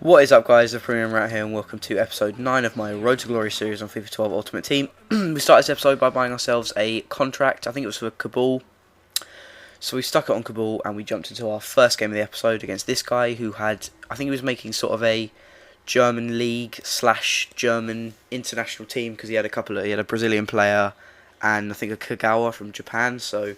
What is up, guys? The Premium Rat here, and welcome to episode 9 of my Road to Glory series on FIFA 12 Ultimate Team. We started this episode by buying ourselves a contract. I think it was for Kabul. So we stuck it on Kabul, and we jumped into our first game of the episode against this guy who had, I think he was making sort of a German league / German international team, because he had he had a Brazilian player and I think a Kagawa from Japan. So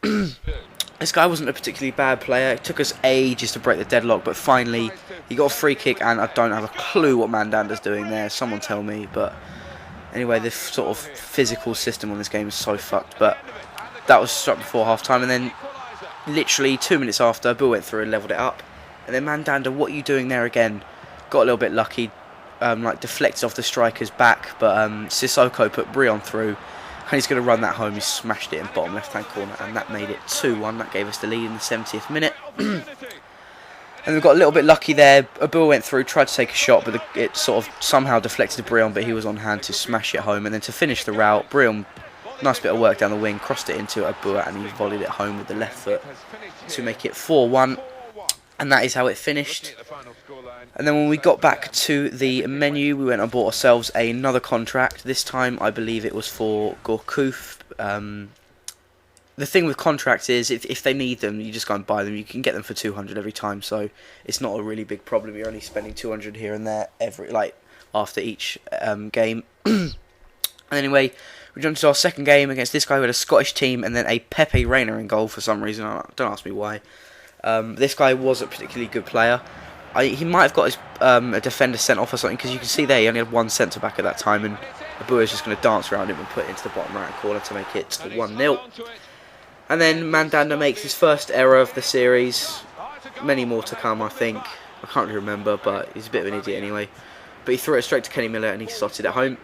this guy wasn't a particularly bad player. It took us ages to break the deadlock, but finally he got a free kick, and I don't have a clue what Mandanda's doing there. Someone tell me. But anyway, this sort of physical system on this game is so fucked. But that was struck before half time, and then literally 2 minutes after, Bill went through and levelled it up. And then Mandanda, what are you doing there again? Got a little bit lucky, deflected off the striker's back, but Sissoko put Brion through. And he's going to run that home. He smashed it in bottom left-hand corner, and that made it 2-1. That gave us the lead in the 70th minute. And we got a little bit lucky there. Abul went through, tried to take a shot, but it sort of somehow deflected to Brion, but he was on hand to smash it home. And then to finish the route, Brion, nice bit of work down the wing, crossed it into Abul, and he volleyed it home with the left foot to make it 4-1. And that is how it finished. And then when we got back to the menu, we went and bought ourselves another contract. This time, I believe it was for Gorkuf. The thing with contracts is, if they need them, you just go and buy them. You can get them for 200 every time, so it's not a really big problem. You're only spending 200 here and there after each game. And anyway, we jumped to our second game against this guy who had a Scottish team and then a Pepe Reina in goal for some reason. Don't ask me why. This guy was a particularly good player. He might have got his a defender sent off or something, because you can see there he only had one centre back at that time, and Abu is just going to dance around him and put it into the bottom right corner to make it 1-0. And then Mandanda makes his first error of the series. Many more to come, I think. I can't really remember, but he's a bit of an idiot anyway. But he threw it straight to Kenny Miller and he slotted it home.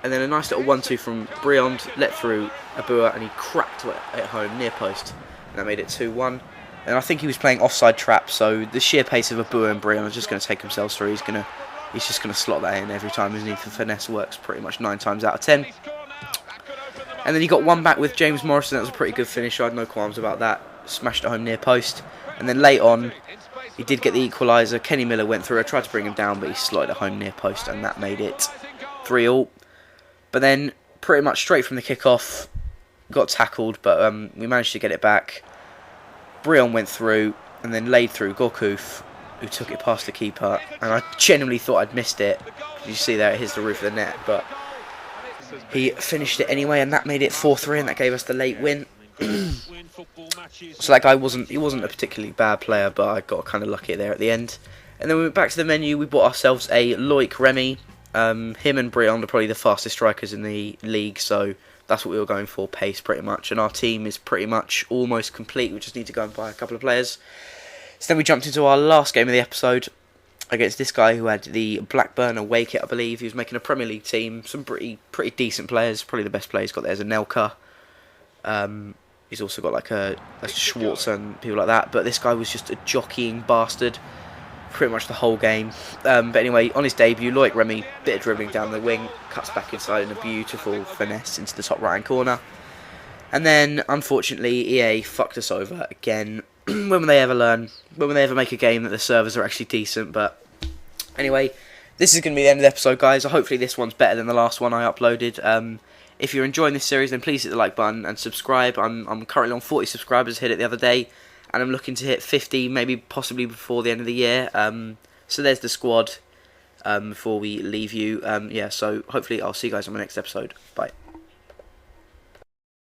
And then a nice little 1-2 from Brion, let through Abua, and he cracked it home near post. And that made it 2-1. And I think he was playing offside trap, so the sheer pace of Abua and Brion are just going to take themselves through. He's just going to slot that in every time. His need for finesse works pretty much 9 times out of 10. And then he got one back with James Morrison. That was a pretty good finish. I had no qualms about that. Smashed it home near post. And then late on, he did get the equaliser. Kenny Miller went through. I tried to bring him down, but he slotted it home near post, and that made it 3-all. But then, pretty much straight from the kick-off, got tackled, but we managed to get it back. Brion went through and then laid through Gorkuf, who took it past the keeper, and I genuinely thought I'd missed it. You see there, it hits the roof of the net, but he finished it anyway, and that made it 4-3, and that gave us the late win. So that guy wasn't a particularly bad player, but I got kind of lucky there at the end. And then we went back to the menu. We bought ourselves a Loic Remy. Him and Brion are probably the fastest strikers in the league, so that's what we were going for, pace pretty much. And our team is pretty much almost complete. We just need to go and buy a couple of players. So then we jumped into our last game of the episode against this guy who had the Blackburn away kit, I believe. He was making a Premier League team. Some pretty decent players. Probably the best player he's got there is a Nelka. He's also got like a Schwartz and people like that. But this guy was just a jockeying bastard pretty much the whole game. But anyway, on his debut, Loic Remy, bit of dribbling down the wing, cuts back inside in a beautiful finesse into the top right hand corner. And then, unfortunately, EA fucked us over again. When will they ever learn? When will they ever make a game that the servers are actually decent? But anyway, this is going to be the end of the episode, guys. Hopefully this one's better than the last one I uploaded. If you're enjoying this series, then please hit the like button and subscribe. I'm currently on 40 subscribers, hit it the other day. And I'm looking to hit 50, maybe possibly before the end of the year. So there's the squad before we leave you. Yeah, so hopefully I'll see you guys on the next episode. Bye.